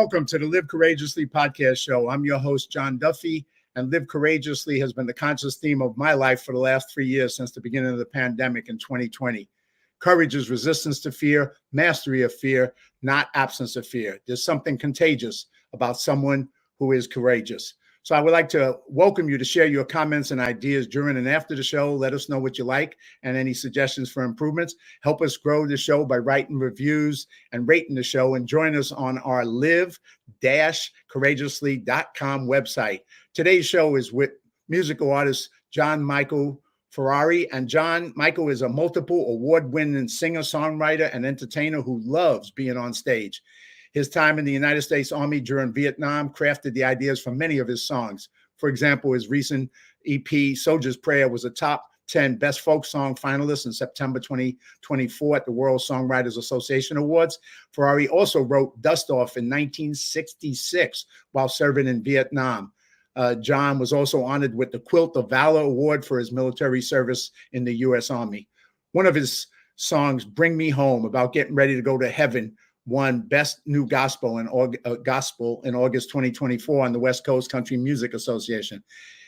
welcome to the Live Courageously podcast show. I'm your host, John Duffy, and Live Courageously has been the conscious theme of my life for the last 3 years since the beginning of the pandemic in 2020. Courage is resistance to fear, mastery of fear, not absence of fear. There's something contagious about someone who is courageous. So I would like to welcome you to share your comments and ideas during and after the show. Let us know what you like and any suggestions for improvements. Help us grow the show by writing reviews and rating the show, and join us on our live-courageously.com website. Today's show is with musical artist John Michael Ferrari. And John Michael is a multiple award-winning singer-songwriter and entertainer who loves being on stage. His time in the United States Army during Vietnam crafted the ideas for many of his songs. For example, his recent EP, Soldier's Prayer, was a top 10 Best Folk Song finalist in September 2024 at the World Songwriters Association Awards. Ferrari also wrote Dust Off in 1966 while serving in Vietnam. John was also honored with the Quilt of Valor Award for his military service in the U.S. Army. One of his songs, Bring Me Home, about getting ready to go to heaven, won Best New Gospel in August 2024 on the West Coast Country Music Association.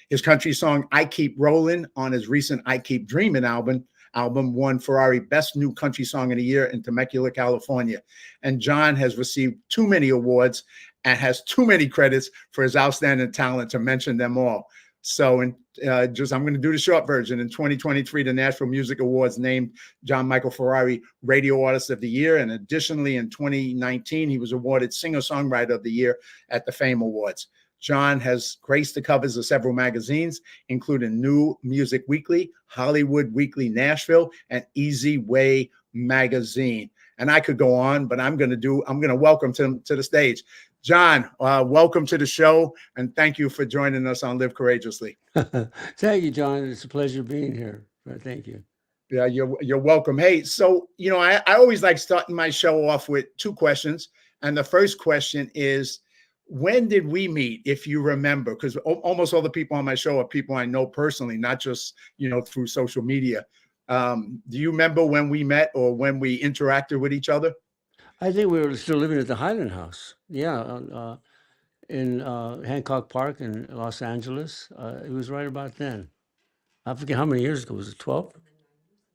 His country song, I Keep Rolling, on his recent I Keep Dreaming album won Ferrari Best New Country Song of the Year in Temecula, California. And John has received too many awards and has too many credits for his outstanding talent to mention them all. So I'm going to do the short version. In 2023, the Nashville Music Awards named John Michael Ferrari Radio Artist of the Year. And additionally, in 2019, he was awarded Singer-Songwriter of the Year at the Fame Awards. John has graced the covers of several magazines, including New Music Weekly, Hollywood Weekly Nashville, and Easy Way Magazine. And I could go on, but I'm going to welcome him to the stage. John, welcome to the show, and thank you for joining us on Live Courageously. Thank you, John. It's a pleasure being here. Thank you. Yeah, you're welcome. Hey, so, I always like starting my show off with two questions. And the first question is, when did we meet, if you remember? Because almost all the people on my show are people I know personally, not just, through social media. Do you remember when we met or when we interacted with each other? I think we were still living at the Highland House. Yeah, in Hancock Park in Los Angeles. It was right about then. I forget how many years ago. Was it 12?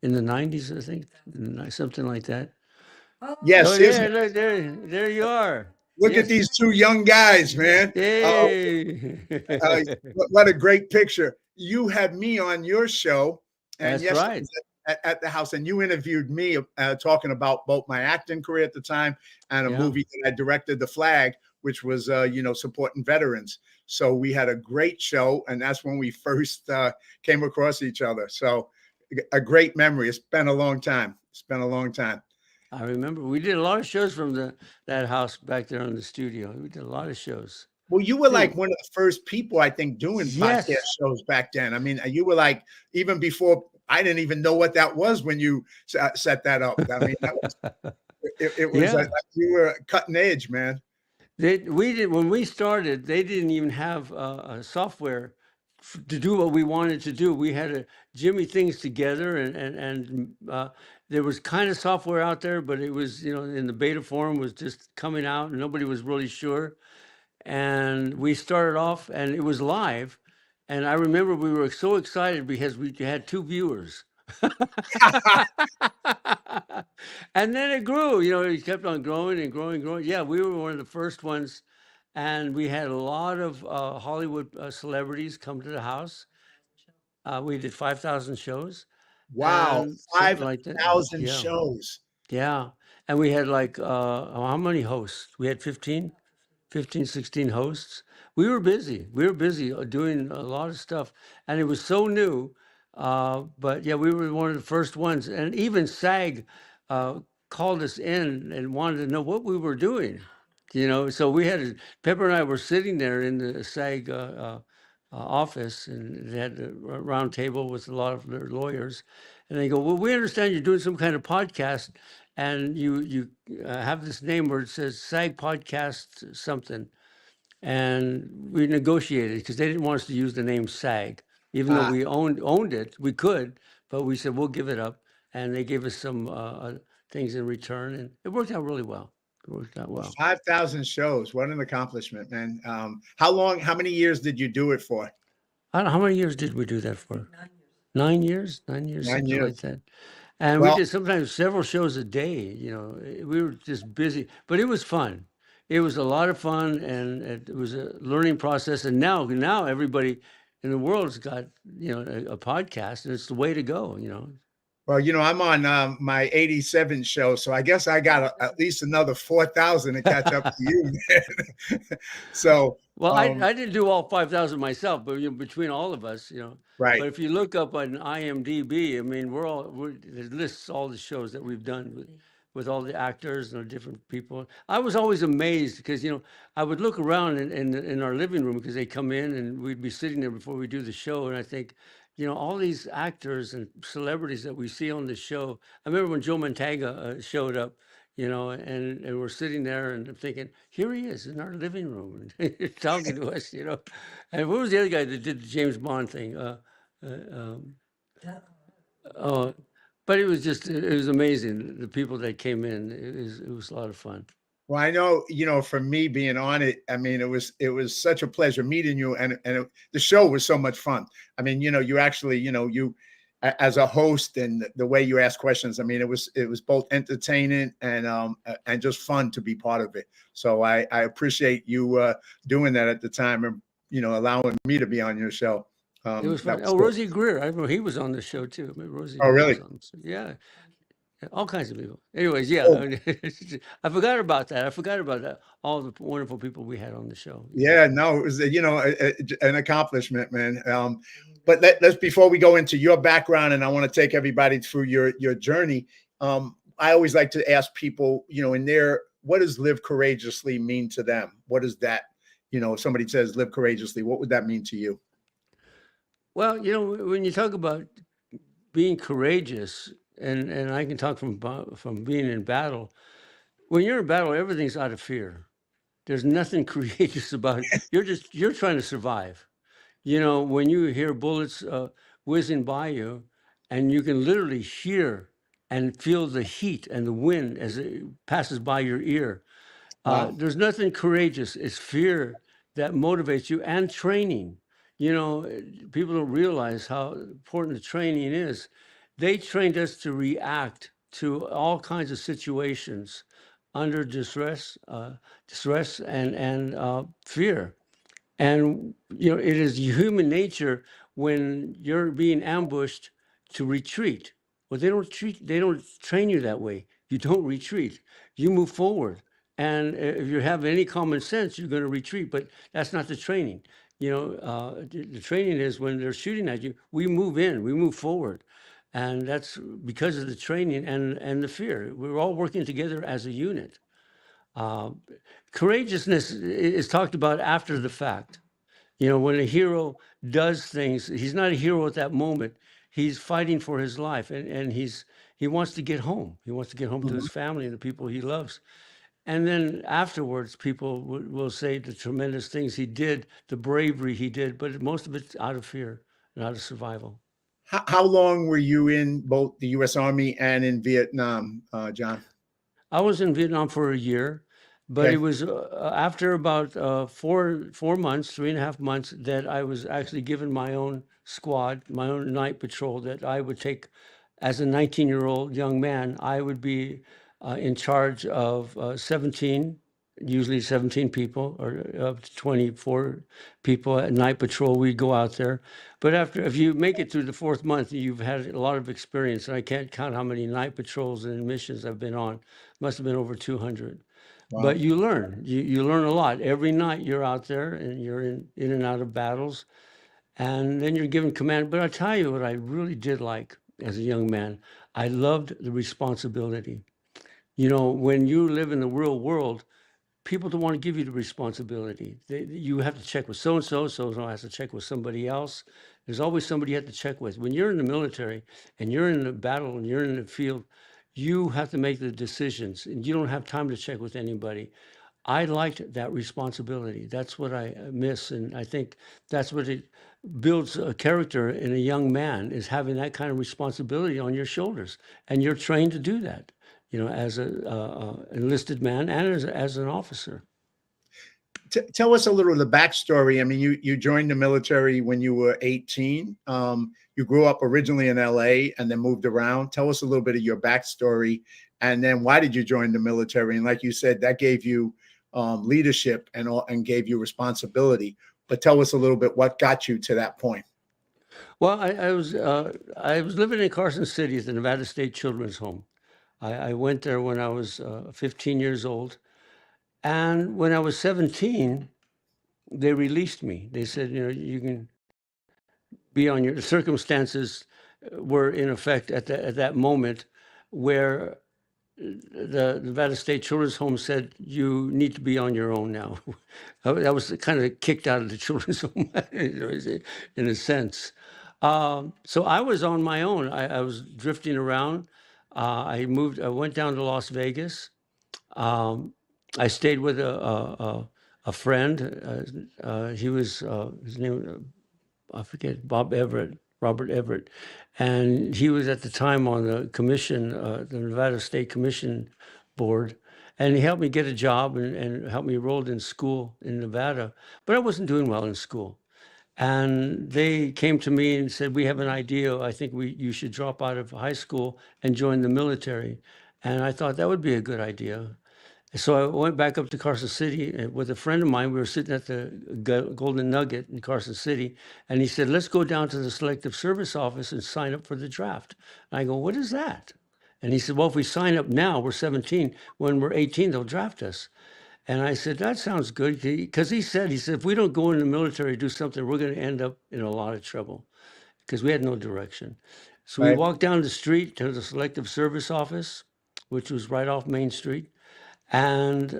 In the 90s, I think, something like that. Yes. Oh, yeah, look, there you are. Look at these two young guys, man. Hey. What a great picture. You had me on your show. And That's right. At the house, and you interviewed me talking about both my acting career at the time and a movie that I directed, The Flag, which was, supporting veterans. So we had a great show, and that's when we first came across each other. So a great memory. It's been a long time. I remember we did a lot of shows from that house back there in the studio. We did a lot of shows. Well, you were like one of the first people, I think, doing podcast shows back then. I mean, you were like, even before, I didn't even know what that was when you set that up. I mean, it was like you were cutting edge, man. When we started, they didn't even have a software to do what we wanted to do. We had to jimmy things together, and there was kind of software out there, but it was, in the beta form, was just coming out, and nobody was really sure. And we started off, and it was live. And I remember we were so excited because we had 2 viewers. And then it grew, it kept on growing and growing. Yeah, we were one of the first ones. And we had a lot of Hollywood celebrities come to the house. We did 5,000 shows. Wow, 5,000 shows. Yeah. And we had how many hosts? We had 15, 16 hosts. We were busy doing a lot of stuff, and it was so new. But yeah, we were one of the first ones, and even SAG called us in and wanted to know what we were doing. So we had Pepper and I were sitting there in the SAG office, and they had a round table with a lot of their lawyers, and they go, "Well, we understand you're doing some kind of podcast, and you have this name where it says SAG Podcast something." And we negotiated because they didn't want us to use the name SAG, even though we owned it. We could, but we said we'll give it up, and they gave us some things in return, and it worked out really well. worked out well. 5,000 shows. What an accomplishment, man. How many years did you do it for? I don't, how many years did we do that for? 9 years. 9 years, 9 something like years. that. And we Well, did sometimes several shows a day. We were just busy, but it was fun. It was a lot of fun, and it was a learning process. And now everybody in the world's got a podcast, and it's the way to go. I'm on my 87 show, so I guess I got at least another 4,000 to catch up to you, man. So, Well, I didn't do all 5,000 myself, but between all of us, right. But if you look up on IMDb, I mean, it lists all the shows that we've done with all the actors and the different people. I was always amazed because I would look around in our living room because they come in and we'd be sitting there before we do the show, and I think, all these actors and celebrities that we see on the show. I remember when Joe Mantegna showed up, and we're sitting there and I'm thinking, here he is in our living room and talking to us, And what was the other guy that did the James Bond thing? Oh, but it was amazing. The people that came in, it was a lot of fun. Well, I know, for me being on it, I mean, it was such a pleasure meeting you, and the show was so much fun. I mean, you actually, you as a host and the way you ask questions, I mean, it was both entertaining and just fun to be part of it. So I appreciate you doing that at the time, and allowing me to be on your show. It was fun. That was Oh, cool. Rosie Greer, I remember he was on the show too. I mean, Rosie Oh, Greer really? was on. Yeah. All kinds of people. Anyways, yeah, Oh, I forgot about that. I forgot about that. All the wonderful people we had on the show. yeah, no, it was an accomplishment, man. But let's before we go into your background, and I want to take everybody through your journey. I always like to ask people, what does live courageously mean to them? What is that? If somebody says live courageously, what would that mean to you? Well, when you talk about being courageous, and I can talk from being in battle. When you're in battle, everything's out of fear. There's nothing courageous about it. You're trying to survive. When you hear bullets whizzing by you, and you can literally hear and feel the heat and the wind as it passes by your ear. Wow. There's nothing courageous. It's fear that motivates you, and training. People don't realize how important the training is. They trained us to react to all kinds of situations under distress, and fear. And it is human nature when you're being ambushed to retreat. Well, they don't train you that way. You don't retreat. You move forward. And if you have any common sense, you're going to retreat. But that's not the training. The training is when they're shooting at you, we move in, we move forward. And that's because of the training and the fear. We're all working together as a unit. Courageousness is talked about after the fact. When a hero does things, he's not a hero at that moment. He's fighting for his life, and he wants to get home. He wants to get home to his family and the people he loves. And then afterwards, people will say the tremendous things he did, the bravery he did, but most of it's out of fear and out of survival. How long were you in both the U.S. Army and in Vietnam, John? I was in Vietnam for a year, but Okay. it was after about 4 months, 3.5 months, that I was actually given my own squad, my own night patrol that I would take as a 19-year-old young man. I would be in charge of 17, usually 17 people, or up to 24 people at night patrol. We'd go out there. But if you make it through the 4th month, you've had a lot of experience. And I can't count how many night patrols and missions I've been on. Must have been over 200. Wow. But you learn. You learn a lot. Every night you're out there and you're in and out of battles. And then you're given command. But I'll tell you what I really did like as a young man. I loved the responsibility. When you live in the real world, people don't want to give you the responsibility. You have to check with so-and-so, so-and-so has to check with somebody else. There's always somebody you have to check with. When you're in the military and you're in the battle and you're in the field, you have to make the decisions and you don't have time to check with anybody. I liked that responsibility. That's what I miss. And I think that's what it builds a character in a young man, is having that kind of responsibility on your shoulders. And you're trained to do that. as a enlisted man and as an officer. Tell us a little of the backstory. I mean, you joined the military when you were 18. You grew up originally in LA and then moved around. Tell us a little bit of your backstory, and then why did you join the military? And like you said, that gave you leadership and gave you responsibility. But tell us a little bit what got you to that point. Well, I was living in Carson City at the Nevada State Children's Home. I went there when I was 15 years old. And when I was 17, they released me. They said, you can be on your circumstances were in effect at that moment where the Nevada State Children's Home said, you need to be on your own now. That was kind of kicked out of the children's home in a sense. So I was on my own. I was drifting around. I went down to Las Vegas. I stayed with a friend. He was his name, I forget, Robert Everett, and he was at the time on the commission, the Nevada State Commission Board, and he helped me get a job and helped me enrolled in school in Nevada, but I wasn't doing well in school. And they came to me and said, we have an idea. I think you should drop out of high school and join the military. And I thought that would be a good idea. So I went back up to Carson City with a friend of mine. We were sitting at the Golden Nugget in Carson City, and he said, let's go down to the Selective Service Office and sign up for the draft. And I go, what is that? And he said, well, if we sign up now, we're 17. When we're 18, they'll draft us. And I said, that sounds good. Because he said, if we don't go in the military, do something, we're going to end up in a lot of trouble, because we had no direction. So we walked down the street to the Selective Service Office, which was right off Main Street. And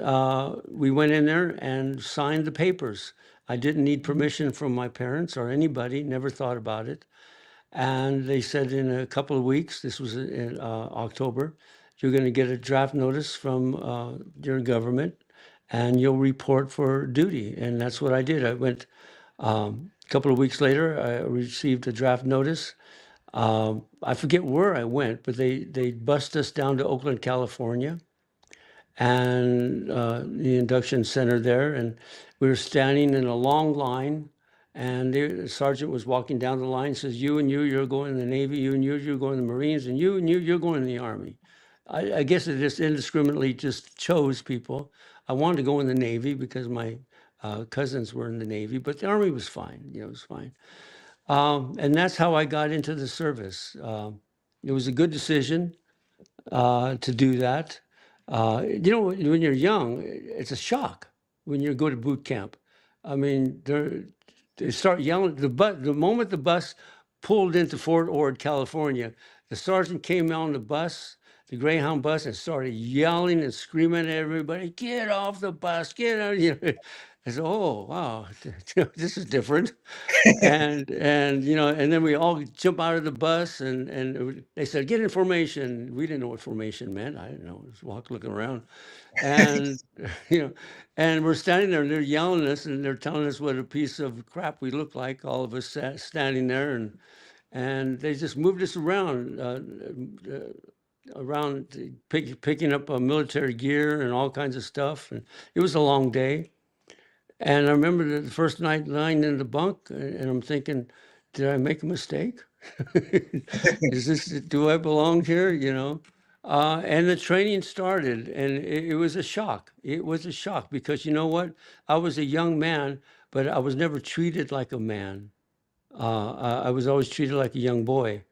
we went in there and signed the papers. I didn't need permission from my parents or anybody, never thought about it. And they said in a couple of weeks, this was in October, you're going to get a draft notice from your government and you'll report for duty. And that's what I did. I went a couple of weeks later, I received a draft notice. I forget where I went, but they bussed us down to Oakland, California, and the induction center there, and we were standing in a long line, and the sergeant was walking down the line, says, you and you're going in the Navy, you and you're going in the Marines, and you're going in the Army. I guess it just indiscriminately just chose people. I wanted to go in the Navy because my cousins were in the Navy, but the Army was fine, it was fine. And that's how I got into the service. It was a good decision to do that. When you're young, it's a shock when you go to boot camp. I mean, they start yelling. The moment the bus pulled into Fort Ord, California, the sergeant came on the bus, the Greyhound bus, and started yelling and screaming at everybody, "Get off the bus! Get out!" I said, "Oh, wow, this is different." And then we all jump out of the bus, and they said, "Get in formation." We didn't know what formation meant. I didn't know. I was looking around, and and we're standing there, and they're yelling at us, and they're telling us what a piece of crap we look like. All of us standing there, and they just moved us around, picking up military gear and all kinds of stuff, and it was a long day. And I remember the first night lying in the bunk, and I'm thinking, did I make a mistake? Do I belong here? And the training started, and it was a shock. It was a shock because you know what? I was a young man, but I was never treated like a man. I was always treated like a young boy.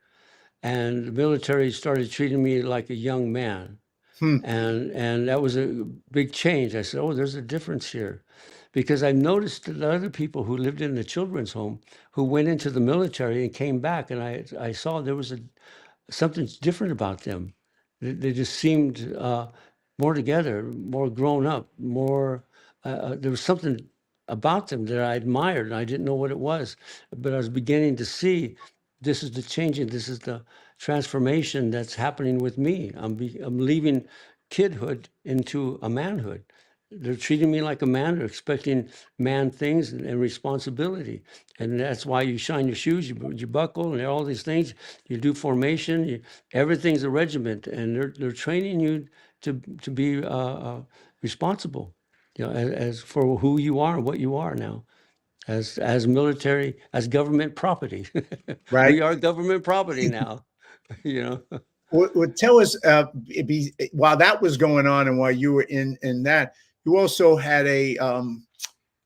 And the military started treating me like a young man. And that was a big change. I said, oh, there's a difference here. Because I noticed that other people who lived in the children's home who went into the military and came back, and I saw there was something different about them. They just seemed more together, more grown up, more. There was something about them that I admired, and I didn't know what it was, but I was beginning to see this is the changing, this is the transformation that's happening with me. I'm leaving kidhood into a manhood. they're treating me like a man. They're expecting man things and responsibility, and that's why you shine your shoes, you buckle, and all these things. You do formation. Everything's a regiment, and they're training you to be responsible, as for who you are and what you are now, as military, as government property. Right. We are government property now. You know. Tell us, while that was going on and while you were in that, you also had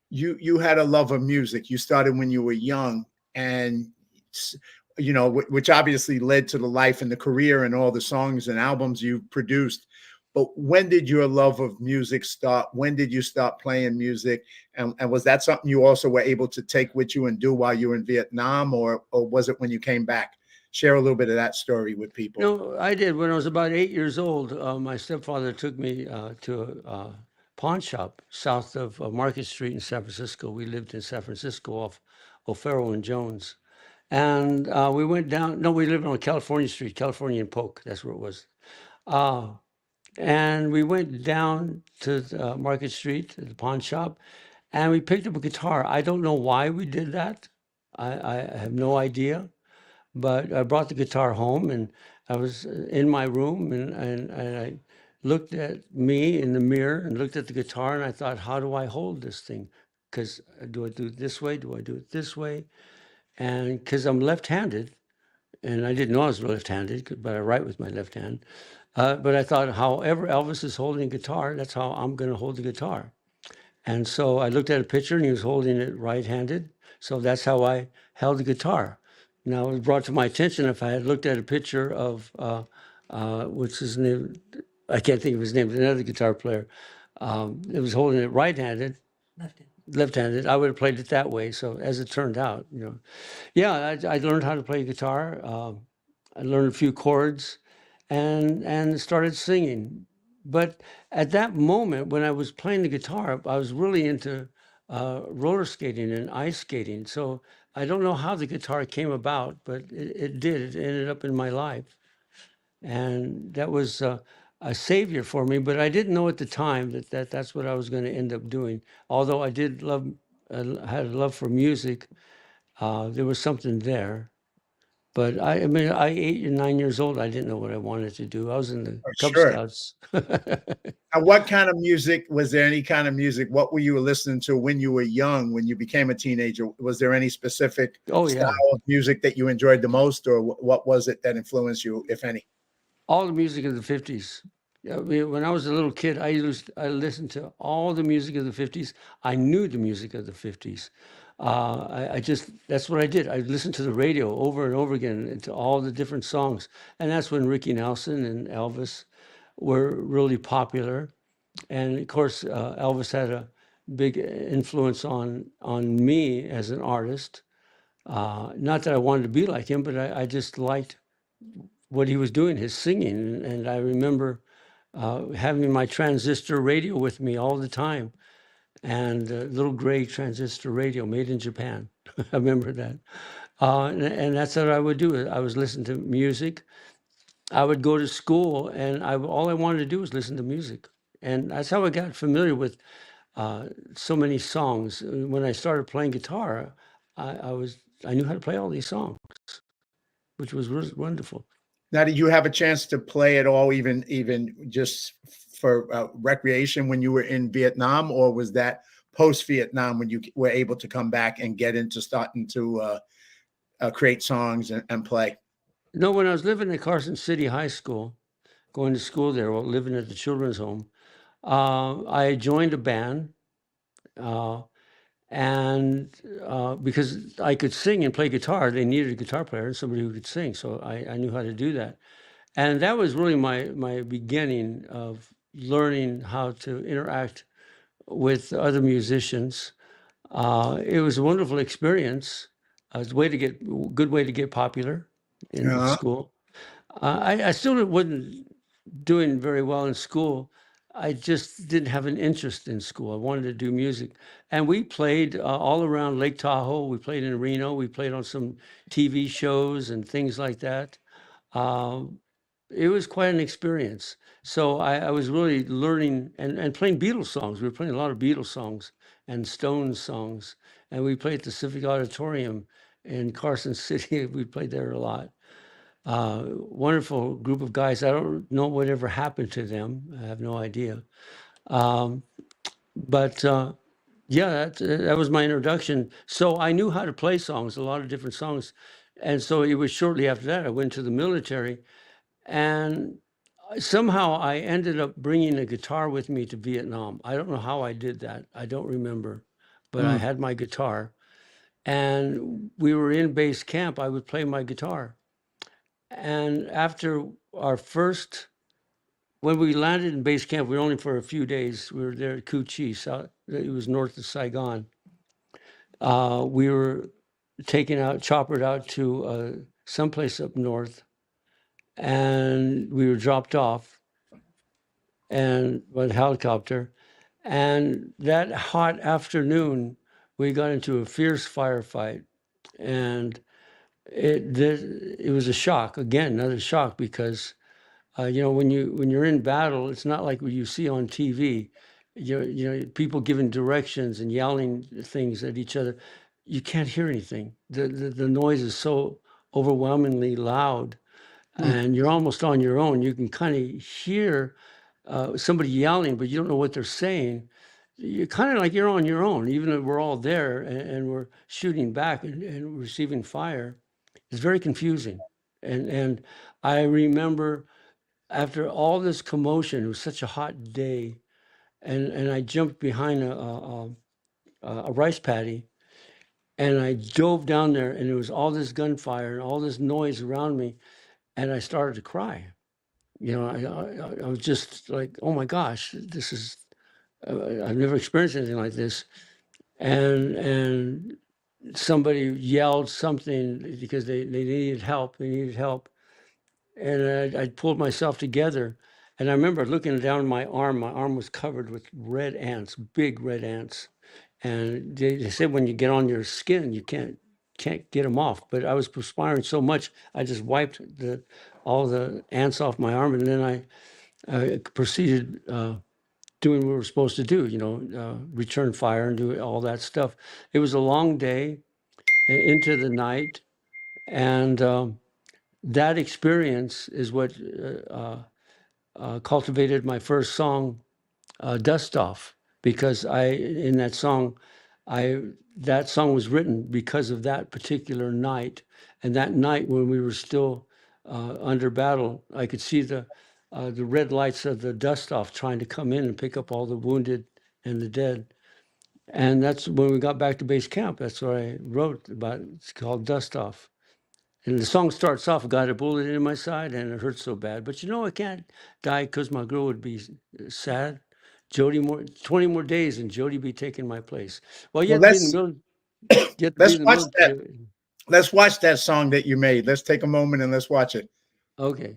you had a love of music. You started when you were young, and which obviously led to the life and the career and all the songs and albums you produced. But when did your love of music start? When did you start playing music? And was that something you also were able to take with you and do while you were in Vietnam, or was it when you came back? Share a little bit of that story with people. No, I did. When I was about 8 years old, my stepfather took me to a pawn shop south of Market Street in San Francisco. We lived in San Francisco off O'Farrell and Jones. And we went down, no, we lived on California Street, California and Polk. That's where it was. And we went down to Market Street, to the pawn shop, and we picked up a guitar. I don't know why we did that. I have no idea. But I brought the guitar home, and I was in my room, and I looked at me in the mirror and looked at the guitar, and I thought, how do I hold this thing? Because do I do it this way? Do I do it this way? And because I'm left-handed, and I didn't know I was left-handed, but I write with my left hand. But I thought, however Elvis is holding a guitar, that's how I'm going to hold the guitar. And so I looked at a picture, and he was holding it right-handed. So that's how I held the guitar. Now, it was brought to my attention if I had looked at a picture of, what's his name? I can't think of his name, another guitar player. It was holding it right-handed, left-handed. I would have played it that way. So as it turned out, yeah, I learned how to play guitar. I learned a few chords, and started singing. But at that moment, when I was playing the guitar, I was really into roller skating and ice skating. So I don't know how the guitar came about, but it did. It ended up in my life, and that was a savior for me. But I didn't know at the time that's what I was going to end up doing. Although I did love, had a love for music, there was something there. But I mean, 8 or 9 years old, I didn't know what I wanted to do. I was in the For Cub sure. Scouts. And what kind of music was there? Any kind of music? What were you listening to when you were young? When you became a teenager, was there any specific Oh style yeah, of music that you enjoyed the most, or what was it that influenced you, if any? all the music of the '50s. I mean, when I was a little kid, I listened to all the music of the '50s. I knew the music of the '50s. I just that's what I did. I listened to the radio over and over again to all the different songs, and that's when Ricky Nelson and Elvis were really popular. And of course, Elvis had a big influence on me as an artist. Not that I wanted to be like him, but I just liked what he was doing, his singing. And I remember having my transistor radio with me all the time, and a little gray transistor radio made in Japan. I remember that. And that's what I would do. I was listening to music. I would go to school, and all I wanted to do was listen to music. And that's how I got familiar with so many songs. When I started playing guitar, I knew how to play all these songs, which was wonderful. Now, did you have a chance to play at all, even just for recreation when you were in Vietnam, or was that post Vietnam when you were able to come back and get into starting to create songs and play? No, when I was living at Carson City High School, going to school there, or living at the children's home, I joined a band. Uh, and because I could sing and play guitar, they needed a guitar player and somebody who could sing. So I knew how to do that. And that was really my beginning of learning how to interact with other musicians. It was a wonderful experience. It was a good way to get popular in Uh, school. I still wasn't doing very well in school. I just didn't have an interest in school. I wanted to do music. And we played all around Lake Tahoe. We played in Reno. We played on some TV shows and things like that. Um, it was quite an experience. So I was really learning and playing Beatles songs. We were playing a lot of Beatles songs and Stones songs, and we played at the Civic Auditorium in Carson City. We played there a lot. Wonderful group of guys. I don't know whatever happened to them. I have no idea. Um, but yeah, that was my introduction. So I knew how to play songs, a lot of different songs. And so it was shortly after that I went to the military, and somehow I ended up bringing a guitar with me to Vietnam. I don't know how I did that. I don't remember, but I had my guitar, and we were in base camp. I would play my guitar. And after our first, when we landed in base camp, we were only for a few days. We were there at Cu Chi, south, it was north of Saigon. We were taken out, choppered out to someplace up north, and we were dropped off and by helicopter. And that hot afternoon, we got into a fierce firefight, and it was a shock again, another shock, because when you're in battle, it's not like what you see on TV. People giving directions and yelling things at each other. You can't hear anything. The noise is so overwhelmingly loud, and you're almost on your own. You can kind of hear somebody yelling, but you don't know what they're saying. You're kind of like you're on your own, even though we're all there and we're shooting back and receiving fire. It's very confusing. And I remember after all this commotion, it was such a hot day, and I jumped behind a rice paddy, and I dove down there, and there was all this gunfire and all this noise around me, and I started to cry. I was just like, oh my gosh, this is, I've never experienced anything like this. And somebody yelled something because they needed help. They needed help. And I pulled myself together. And I remember looking down my arm. My arm was covered with red ants, big red ants. And they said when you get on your skin, you can't get them off. But I was perspiring so much, I just wiped all the ants off my arm, and then I proceeded doing what we were supposed to do. Return fire and do all that stuff. It was a long day into the night, and that experience is what cultivated my first song, Dust Off, because in that song, that song was written because of that particular night. And that night when we were still under battle, I could see the red lights of the Dust Off trying to come in and pick up all the wounded and the dead. And that's when we got back to base camp. That's what I wrote about. It's called Dust Off. And the song starts off, got a bullet in my side and it hurts so bad. But I can't die because my girl would be sad. 20 more days and Jody be taking my place. Well, you Well, have to be in the middle. You have to be let's in the watch that. military. Let's watch that song that you made. Let's take a moment and let's watch it. Okay.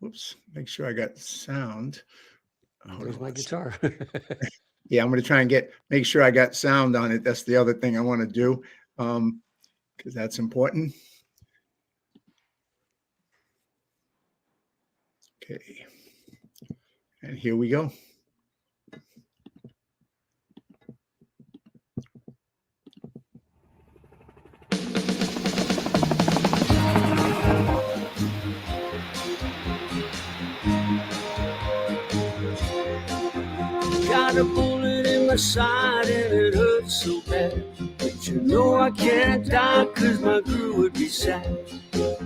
Whoops. Make sure I got sound. There's my guitar. Yeah, I'm going to try and make sure I got sound on it. That's the other thing I want to do, because that's important. Okay. And here we go. Got a bullet in my side and it hurts so bad. But I can't die cause my crew would be sad.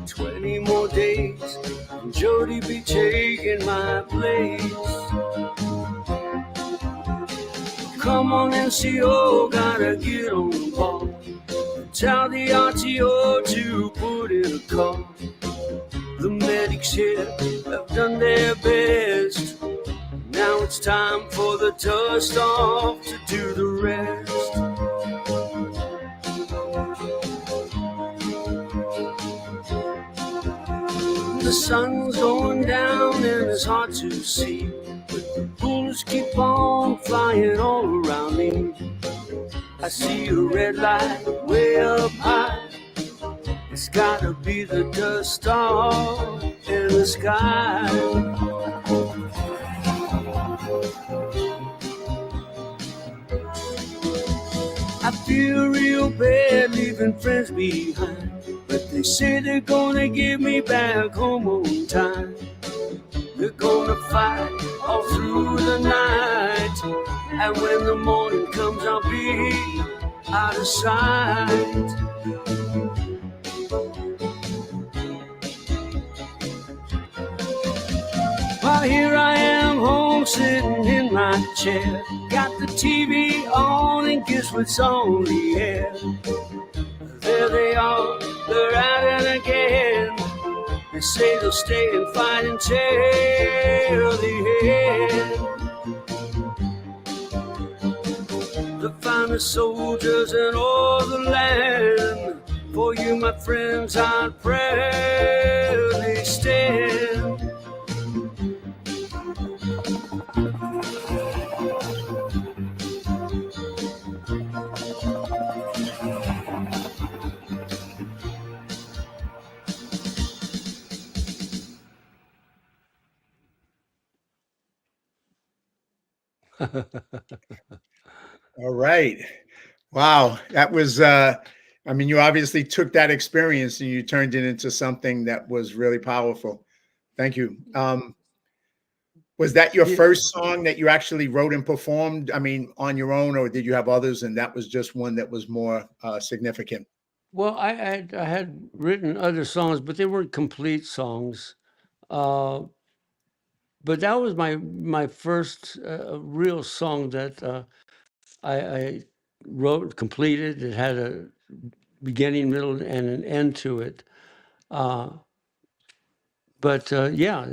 20 more days and Jody be taking my place. Come on NCO, gotta get on the ball. Tell the RTO to put in a call. The medics here have done their best. Now it's time for the dust off to do the rest. The sun's going down and it's hard to see, but the bullets keep on flying all around me. I see a red light way up high. It's gotta be the dust storm in the sky. I feel real bad leaving friends behind, but they say they're gonna get me back home on time. We're gonna fight all through the night, and when the morning comes I'll be out of sight. Well, here I am home sitting in my chair, got the TV on and guess what's on the air? There they are, they're at it again. They say they'll stay and fight until the end. The finest soldiers in all the land, for you, my friends, I'd proudly stand. All right. Wow. That was I mean, you obviously took that experience and you turned it into something that was really powerful. Thank you. Was that your Yeah. first song that you actually wrote and performed? I mean, on your own, or did you have others and that was just one that was more significant? Well, I had written other songs, but they weren't complete songs. But that was my first real song that I wrote, completed. It had a beginning, middle, and an end to it. But yeah,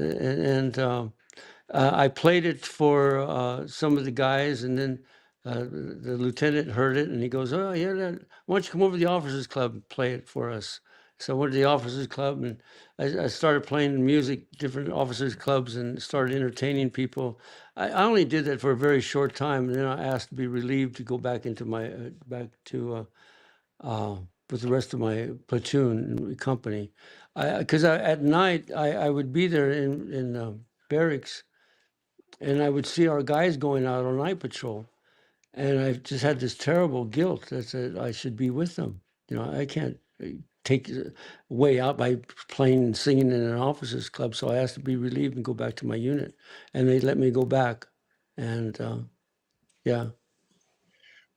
I played it for some of the guys, and then the lieutenant heard it, and he goes, "Oh, yeah, why don't you come over to the officers' club and play it for us?" So I went to the officers' club, and I started playing music, different officers' clubs, and started entertaining people. I only did that for a very short time, and then I asked to be relieved to go back into my back to with the rest of my platoon and company. Because at night I would be there in barracks, and I would see our guys going out on night patrol, and I just had this terrible guilt that said I should be with them. You know, I can't take way out by playing and singing in an officers club. So I asked to be relieved and go back to my unit, and they let me go back. And yeah.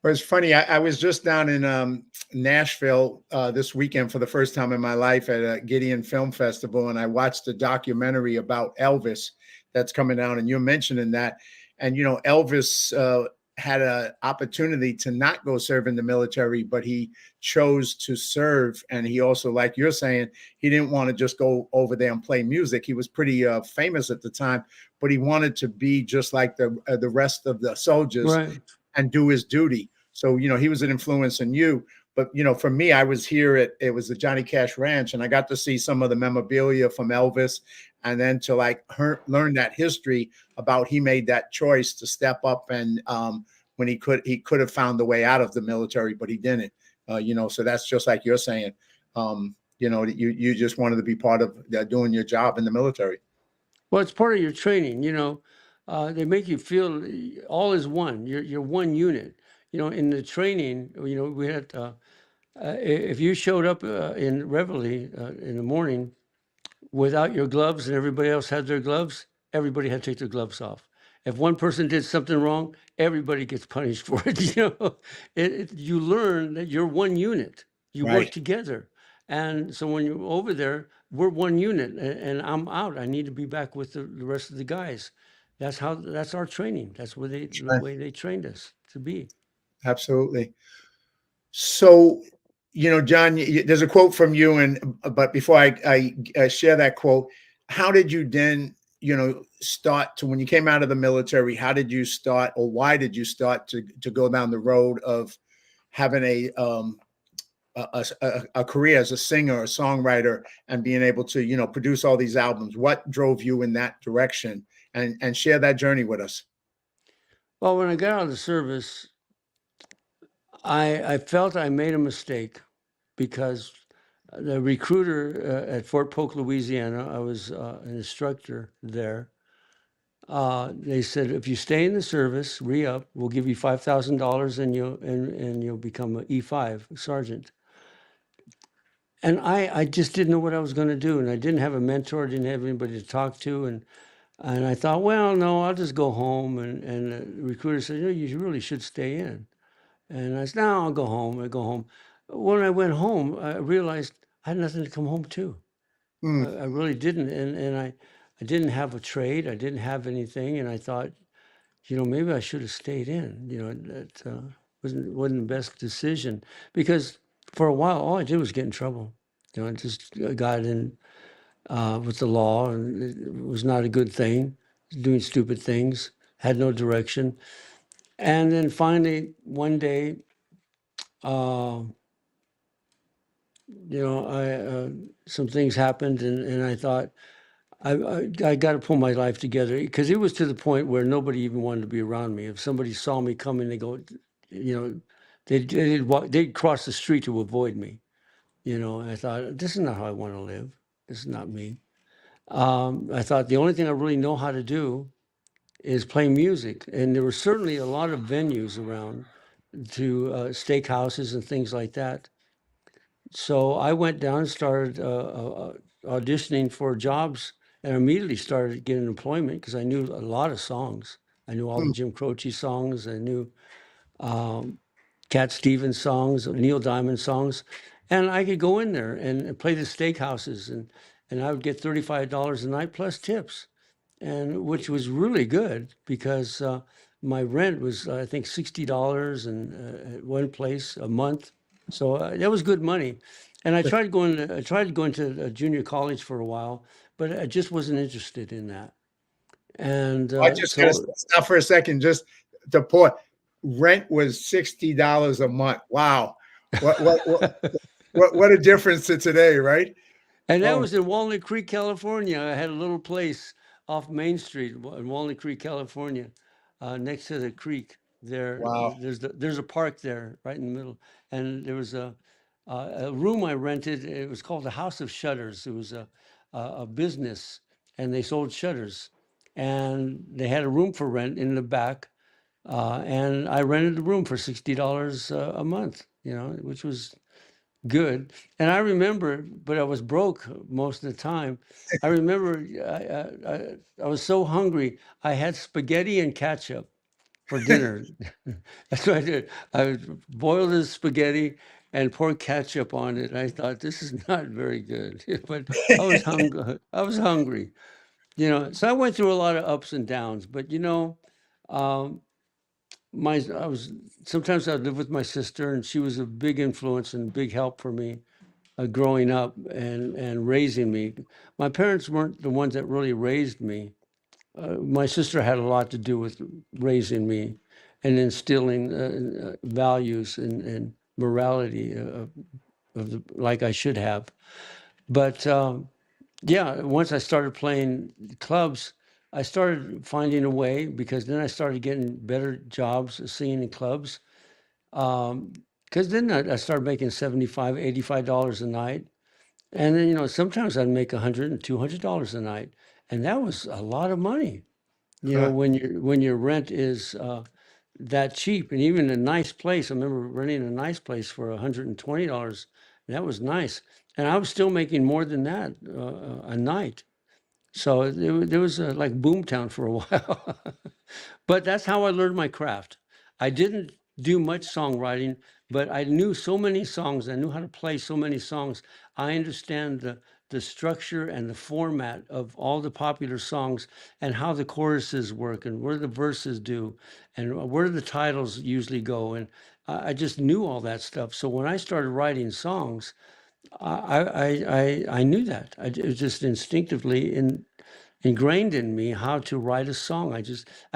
Well, it's funny. I was just down in Nashville this weekend for the first time in my life at a Gideon Film Festival, and I watched a documentary about Elvis that's coming out. And you're mentioning that, and you know, Elvis had an opportunity to not go serve in the military, but he chose to serve. And he also, like you're saying, he didn't want to just go over there and play music. He was pretty famous at the time, but he wanted to be just like the rest of the soldiers Right. and do his duty. So, you know, he was an influence on you. But, you know, for me, I was here it was the Johnny Cash Ranch, and I got to see some of the memorabilia from Elvis. And then to like learn that history about he made that choice to step up. And when he could have found the way out of the military, but he didn't, you know, so that's just like you're saying, you know, you just wanted to be part of doing your job in the military. Well, it's part of your training, you know. They make you feel all is one. You're one unit. You know, in the training, you know, we had if you showed up in Reveille in the morning without your gloves and everybody else had their gloves, everybody had to take their gloves off. If one person did something wrong, everybody gets punished for it. You know, you learn that you're one unit. You work Right. together, and so when you're over there, we're one unit, and I'm out. I need to be back with the rest of the guys. That's our training. That's where the way they trained us to be. Absolutely. So, you know, John, there's a quote from you, and but before I share that quote, how did you then, you know, start to when you came out of the military? How did you start, or why did you start to go down the road of having a career as a singer, a songwriter, and being able to, you know, produce all these albums? What drove you in that direction? And share that journey with us. Well, when I got out of the service, I felt I made a mistake because the recruiter at Fort Polk, Louisiana, I was an instructor there. They said, if you stay in the service, re-up, we'll give you $5,000 and you'll become an E5 sergeant. And I just didn't know what I was going to do, and I didn't have a mentor, didn't have anybody to talk to, and I thought, well, no, I'll just go home. And the recruiter said, you really should stay in. And I said, no, I'll go home. I go home. When I went home, I realized I had nothing to come home to. I really didn't, and I didn't have a trade. I didn't have anything, and I thought, maybe I should have stayed in. That wasn't the best decision, because for a while all I did was get in trouble. I just got in with the law, and it was not a good thing. Doing stupid things, had no direction, and then finally one day, some things happened, and I thought, I got to pull my life together, because it was to the point where nobody even wanted to be around me. If somebody saw me coming, they go, they'd cross the street to avoid me. And I thought, this is not how I want to live. This is not me. I thought the only thing I really know how to do is play music. And there were certainly a lot of venues around, to steakhouses and things like that. So I went down and started auditioning for jobs, and immediately started getting employment because I knew a lot of songs. I knew all the Jim Croce songs. I knew Cat Stevens songs, Neil Diamond songs, and I could go in there and play the steakhouses, and I would get $35 a night plus tips, and which was really good because my rent was, I think, $60 at one place a month, so that was good money. And I tried going to a junior college for a while, but I just wasn't interested in that. And I just got to stop for a second. Just to point, rent was $60 a month. Wow, what a difference to today, right? And that was in Walnut Creek, California. I had a little place off Main Street in Walnut Creek, California, next to the creek. Wow. There's a park there right in the middle, and there was a room I rented. It was called the House of Shutters. It was a business, and they sold shutters, and they had a room for rent in the back, and I rented the room for $60 a month. Which was good. And I remember, but I was broke most of the time. I remember I was so hungry. I had spaghetti and ketchup for dinner. That's what I did. I boiled the spaghetti and poured ketchup on it. I thought, this is not very good, but I was hungry. I was hungry, So I went through a lot of ups and downs. But um, sometimes I'd live with my sister, and she was a big influence and big help for me growing up and raising me. My parents weren't the ones that really raised me. My sister had a lot to do with raising me and instilling values and morality like I should have. But yeah, once I started playing clubs, I started finding a way, because then I started getting better jobs singing in clubs. Because then I started making $75, $85 a night. And then, sometimes I'd make $100 and $200 a night. And that was a lot of money, when your rent is that cheap. And even a nice place, I remember renting a nice place for $120. That was nice. And I was still making more than that a night. So there was like Boomtown for a while. But that's how I learned my craft. I didn't do much songwriting, but I knew so many songs. I knew how to play so many songs. I understand the structure and the format of all the popular songs, and how the choruses work, and where the verses do, and where the titles usually go. And I just knew all that stuff. So when I started writing songs, I knew that. It was just instinctively ingrained in me how to write a song. I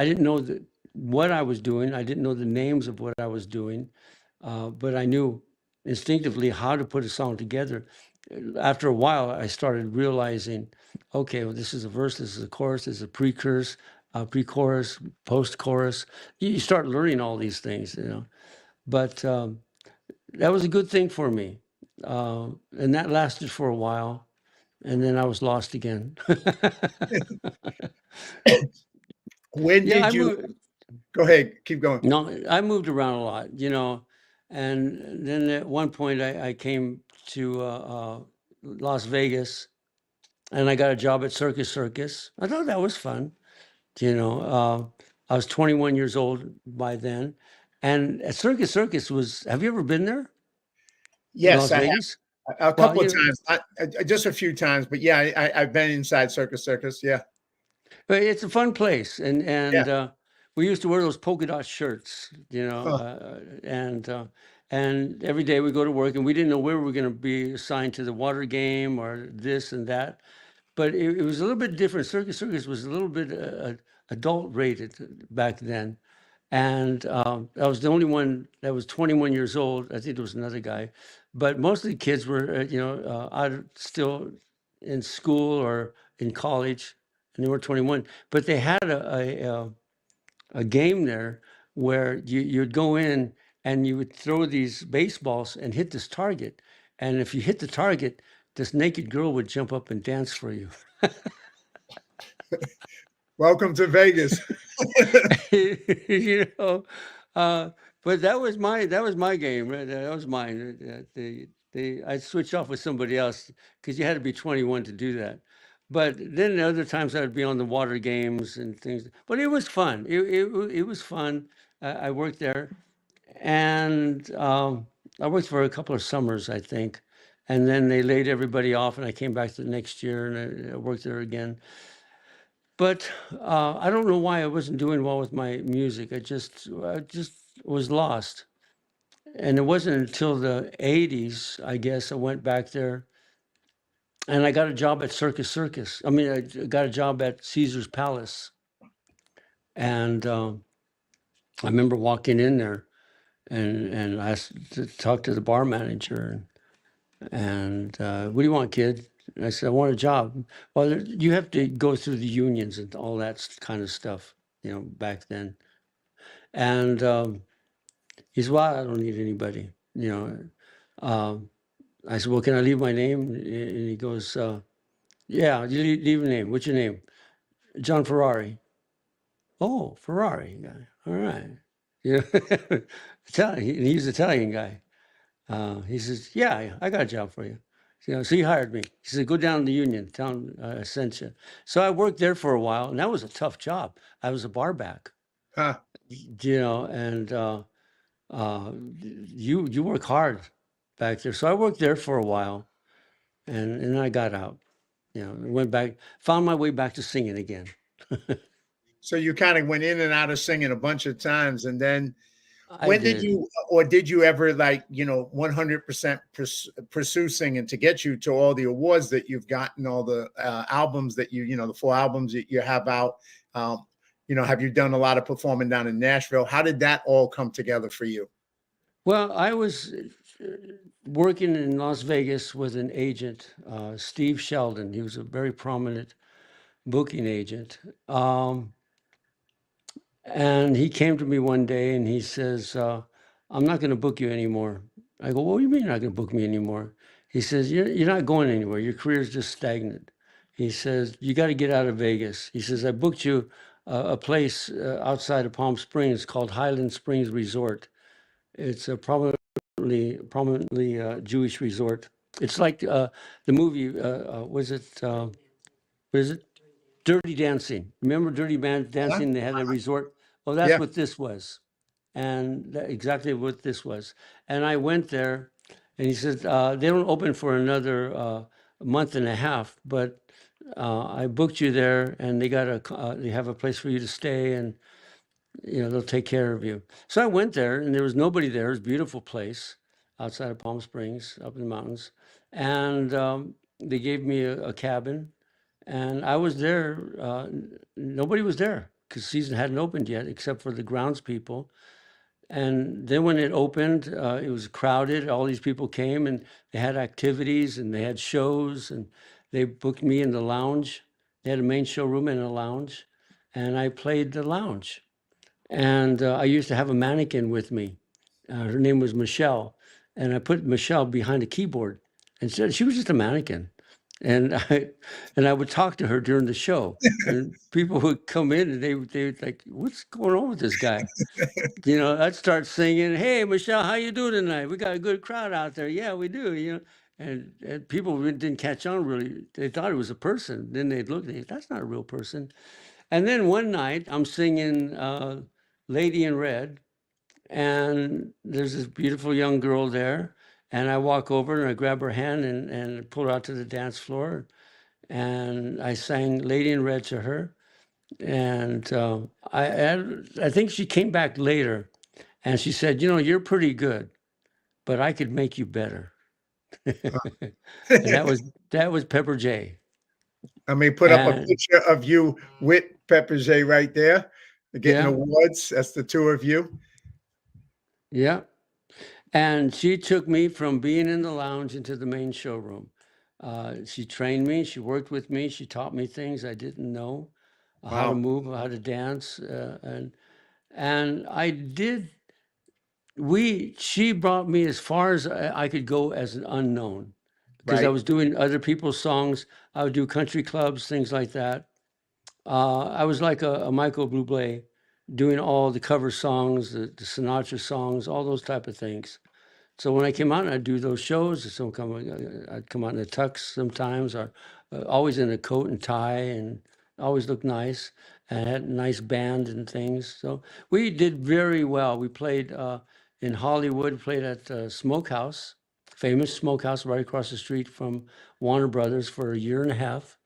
didn't know what I was doing. I didn't know the names of what I was doing, but I knew instinctively how to put a song together. After a while, I started realizing, okay, well, this is a verse, this is a chorus, this is a pre-chorus, post-chorus. You start learning all these things, But that was a good thing for me. And that lasted for a while. And then I was lost again. When Yeah, I did you moved. go ahead? Keep going. No, I moved around a lot, and then at one point I came to Las Vegas, and I got a job at Circus. I thought that was fun. You know, I was 21 years old by then, and at Circus was. Have you ever been there in Yes, Las I Vegas? have a Well, couple of times, not, just a few times, but yeah, I've been inside Circus. Yeah, but it's a fun place, and yeah. we used to wear those polka dot shirts, Huh. and every day we go to work, and we didn't know where we were going to be assigned to the water game or this and that, but it was a little bit different. Circus was a little bit adult rated back then, and I was the only one that was 21 years old. I think there was another guy, but most of the kids were, either still in school or in college, and they were 21. But they had a game there where you'd go in and you would throw these baseballs and hit this target, and if you hit the target, this naked girl would jump up and dance for you. Welcome to Vegas. you know, uh, but that was my game. Right? That was mine. I switched off with somebody else because you had to be 21 to do that. But then other times I would be on the water games and things. But it was fun. It was fun. I worked there, and I worked for a couple of summers, I think. And then they laid everybody off, and I came back the next year and I worked there again. But I don't know why I wasn't doing well with my music. I just was lost. And it wasn't until the 80s, I guess, I went back there and I got a job at Circus. I mean, I got a job at Caesar's Palace. And I remember walking in there and I asked to talk to the bar manager. And what do you want, kid? And I said, I want a job. Well, you have to go through the unions and all that kind of stuff, back then. And he said, well, I don't need anybody, Um, I said, well, can I leave my name? And he goes, yeah, you leave a name. What's your name? John Ferrari. Oh, Ferrari guy. All right. Yeah. Italian. He's an Italian guy. He says, yeah, I got a job for you. So he hired me. He said, go down to the union, tell him I sent you. So I worked there for a while, and that was a tough job. I was a bar back, Huh. and you work hard back there. So I worked there for a while, and then I got out. Went back, found my way back to singing again. So you kind of went in and out of singing a bunch of times, and then I when did did. you, or did you ever, like, 100% pursue singing to get you to all the awards that you've gotten, all the albums that the 4 albums that you have out? Have you done a lot of performing down in Nashville? How did that all come together for you? Well, I was working in Las Vegas with an agent, Steve Sheldon. He was a very prominent booking agent. And he came to me one day and he says, I'm not going to book you anymore. I go, what do you mean you're not going to book me anymore? He says, you're not going anywhere. Your career's just stagnant. He says, you got to get out of Vegas. He says, I booked you a place outside of Palm Springs called Highland Springs Resort. It's a prominently Jewish resort. It's like the movie, was it, what is it? Dirty Dancing. Remember Dirty Huh? Dancing? They had a resort. Well, that's Yeah. what this was. And exactly what this was. And I went there and he said, they don't open for another month and a half, but I booked you there and they have a place for you to stay and, they'll take care of you. So I went there and there was nobody there. It was a beautiful place outside of Palm Springs, up in the mountains. And they gave me a cabin and I was there. Nobody was there because season hadn't opened yet, except for the grounds people. And then when it opened, it was crowded. All these people came and they had activities and they had shows and they booked me in the lounge. They had a main showroom and a lounge, and I played the lounge. And I used to have a mannequin with me. Her name was Michelle. and I put Michelle behind a keyboard, and she was just a mannequin, and I would talk to her during the show, and people would come in and they like, what's going on with this guy? I'd start singing, "Hey, Michelle, how you doing tonight? We got a good crowd out there." "Yeah, we do." And people didn't catch on really. They thought it was a person. Then they'd look, that's not a real person. And then one night I'm singing Lady in Red, and there's this beautiful young girl there. And I walk over and I grab her hand and pull her out to the dance floor. And I sang Lady in Red to her. And I think she came back later and she said, "You're pretty good, but I could make you better." And that was Pepper J. I mean, put up a And picture of you with Pepper J right there, getting yeah, awards. That's the two of you. yeah. And she took me from being in the lounge into the main showroom. She trained me. She worked with me. She taught me things I didn't know, how to Wow. move, how to dance, and I did. She brought me as far as I could go as an unknown, because I Right. was doing other people's songs. I would do country clubs, things like that. I was like a Michael Bublé, doing all the cover songs, the Sinatra songs, all those type of things. So when I came out and I'd do those shows, I'd come out in a tux sometimes, or always in a coat and tie, and always looked nice, and had a nice band and things. So we did very well. We played in Hollywood, played at Smokehouse, famous Smokehouse right across the street from Warner Brothers for a year and a half.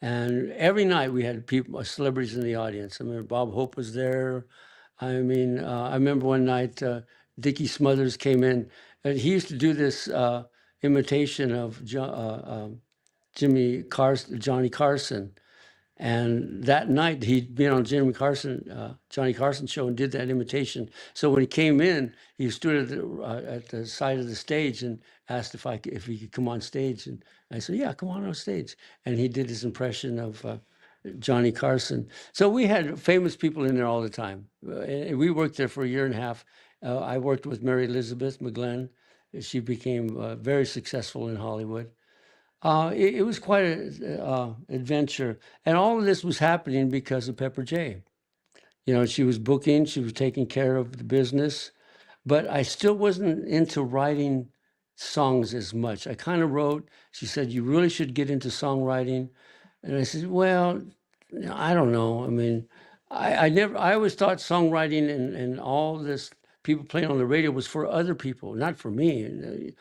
And every night we had people, celebrities in the audience. I remember Bob Hope was there. I mean, I remember one night Dickie Smothers came in, and he used to do this imitation of Johnny Carson. And that night he'd been on Johnny Carson show, and did that imitation. So when he came in, he stood at the side of the stage and asked if he could come on stage. And I said, "Yeah, come on stage." And he did his impression of Johnny Carson. So we had famous people in there all the time. And we worked there for a year and a half. I worked with Mary Elizabeth McGlenn. She became very successful in Hollywood. It was quite an adventure. And all of this was happening because of Pepper J. She was booking, she was taking care of the business, but I still wasn't into writing songs as much. I kind of wrote. She said, "You really should get into songwriting." And I said, "Well, I don't know. I mean, I always thought songwriting and all this people playing on the radio was for other people, not for me.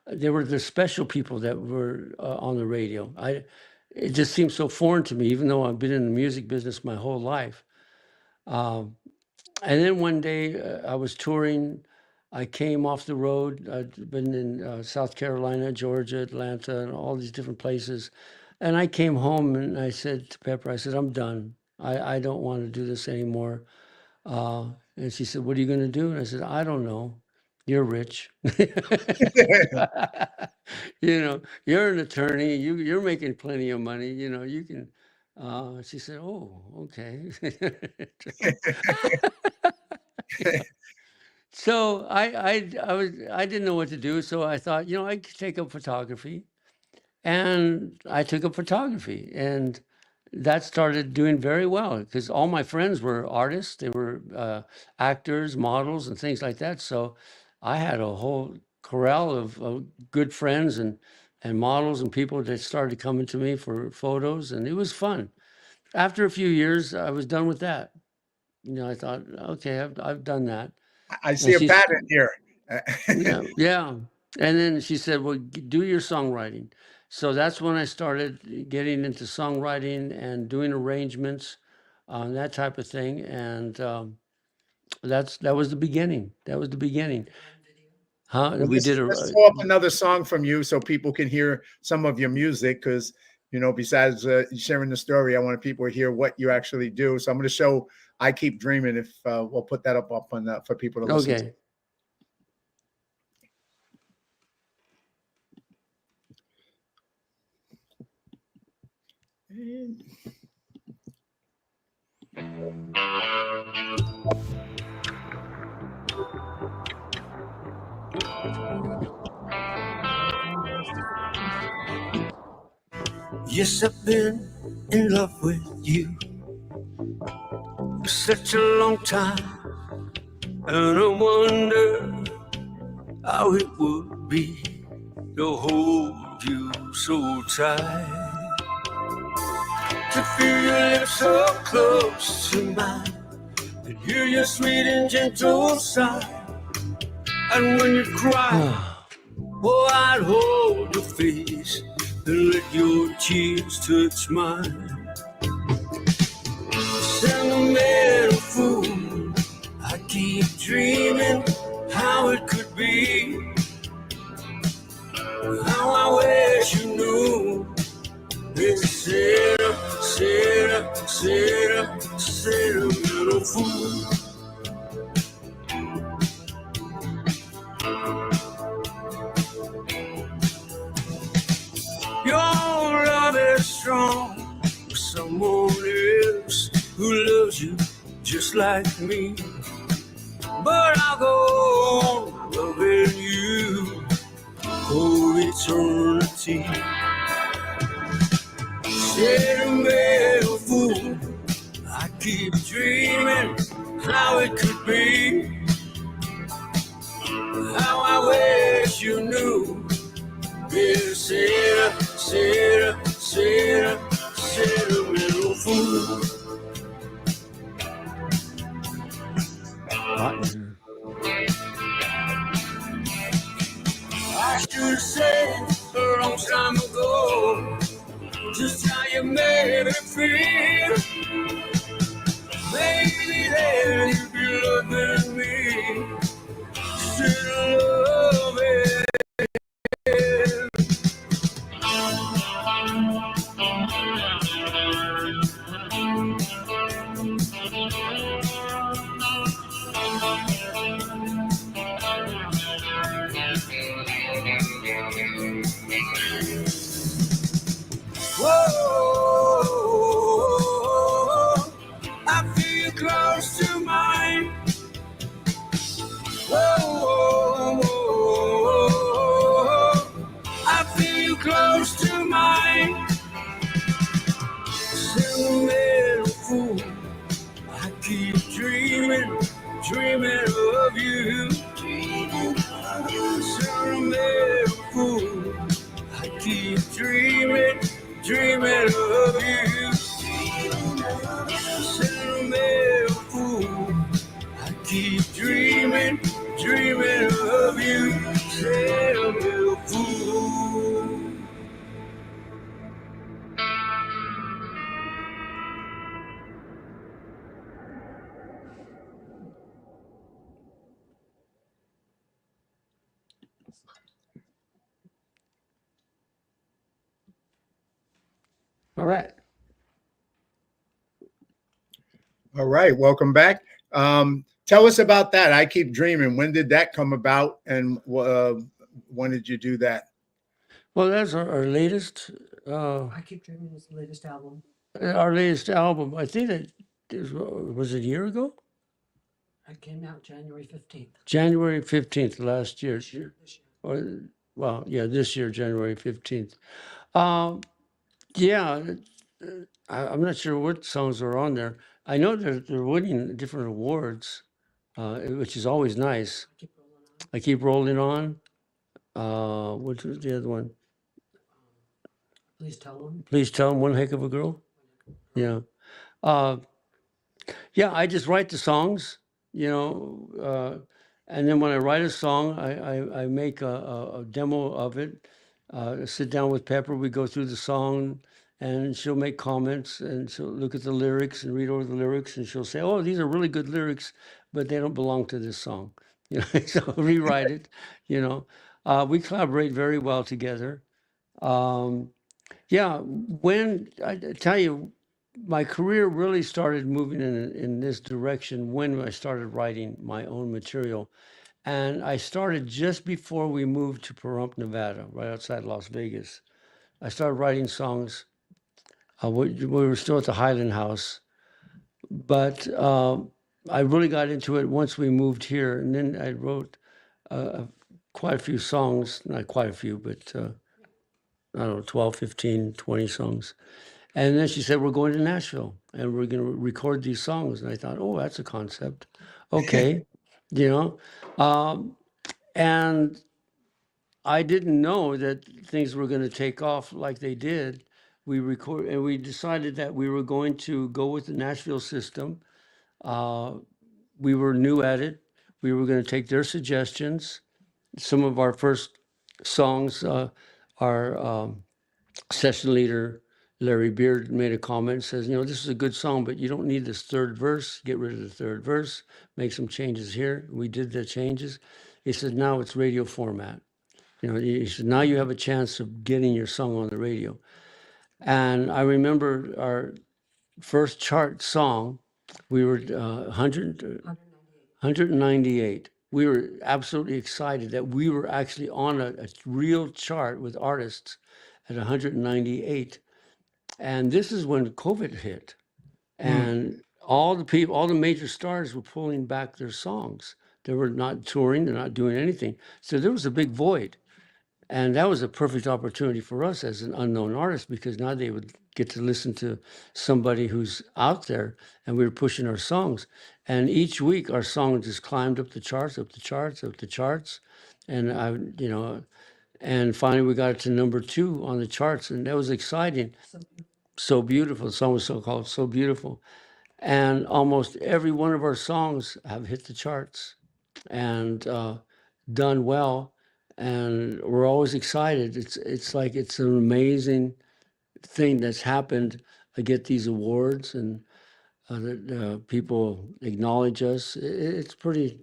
They were the special people that were on the radio. It just seemed so foreign to me, even though I've been in the music business my whole life." Um, and then one day I was touring. I came off the road. I'd been in South Carolina, Georgia, Atlanta, and all these different places. And I came home and I said to Pepper, I said, "I'm done. I don't want to do this anymore." And she said, "What are you going to do?" And I said, "I don't know. You're rich." You're an attorney. You're making plenty of money. You can. She said, "Oh, okay." So I didn't know what to do. So I thought, I could take up photography, and I took up photography, and that started doing very well because all my friends were artists. They were actors, models, and things like that. So I had a whole corral of good friends and models and people that started coming to me for photos, and it was fun. After a few years, I was done with that. I thought, okay, I've done that. I And see a she's pattern here. Yeah, yeah. And then she said, "Well, do your songwriting." So that's when I started getting into songwriting and doing arrangements, that type of thing. And that was the beginning. That was the beginning. Huh? Well, We did let's a throw up another song from you so people can hear some of your music. Because besides sharing the story, I want people to hear what you actually do. So I'm going to show "I Keep Dreaming." If we'll put that up on for people to listen to. okay. Yes, I've been in love with you for such a long time, and I wonder how it would be to hold you so tight, to feel your lips so close to mine, and hear your sweet and gentle sigh. And when you cry, oh, I'd hold your face and let your tears touch mine. Sentimental fool, I keep dreaming how it could be. How I wish you knew. It's sentimental fool. Your love is strong for someone else who loves you just like me. But I'll go on loving you for eternity. Sentimental fool, I keep dreaming how it could be. How I wish you knew. Yeah, sentimental fool. I should have said a long time ago just how you made me feel. Maybe then you'd be loving me, still loving. Whoa, I feel close to mine. Whoa, I feel close to mine. Sentimental fool, I keep dreaming of you. Sentimental fool, I keep dreaming of you. Sentimental fool, I keep dreaming of you. Sentimental fool. All right. All right, welcome back. Tell us about that. I Keep Dreaming. When did that come about, and when did you do that? Well, that's our latest. I Keep Dreaming is the latest album. Our latest album. I think that was it a year ago. It came out January 15th. January 15th last year. This year. Or, well, yeah, this year, January 15th. Yeah, I'm not sure what songs are on there. I know they're winning different awards, which is always nice. I Keep Rolling On. I Keep Rolling On. What was the other one? Please Tell Them. Please Tell Them, One Heck of a Girl. Yeah. Yeah, I just write the songs, and then when I write a song, I make a demo of it, sit down with Pepper, we go through the song, and she'll make comments, and she'll look at the lyrics and read over the lyrics, and she'll say, oh, these are really good lyrics, but they don't belong to this song. So rewrite it, We collaborate very well together. Yeah, when I tell you, my career really started moving in this direction when I started writing my own material. And I started just before we moved to Pahrump, Nevada, right outside Las Vegas. I started writing songs. We were still at the Highland House, but I really got into it once we moved here. And then I wrote quite a few songs, not quite a few, but I don't know, 12, 15, 20 songs. And then she said, we're going to Nashville and we're going to record these songs. And I thought, oh, that's a concept. Okay. You know, and I didn't know that things were going to take off like they did. We decided that we were going to go with the Nashville system. We were new at it. We were going to take their suggestions. Some of our first songs, our session leader, Larry Beard, made a comment and says, this is a good song, but you don't need this third verse. Get rid of the third verse, make some changes here. We did the changes. He said, now it's radio format. He said, now you have a chance of getting your song on the radio. And I remember our first chart song, we were 198. We were absolutely excited that we were actually on a real chart with artists at 198. And this is when COVID hit. And all the major stars were pulling back their songs. They were not touring, they're not doing anything. So there was a big void. And that was a perfect opportunity for us as an unknown artist, because now they would get to listen to somebody who's out there, and we were pushing our songs. And each week our song just climbed up the charts, up the charts, up the charts. And and finally we got it to number 2 on the charts, and that was exciting. So beautiful. The song was called So Beautiful. And almost every one of our songs have hit the charts and done well. And we're always excited. It's like it's an amazing thing that's happened. I get these awards, and that people acknowledge us. It's pretty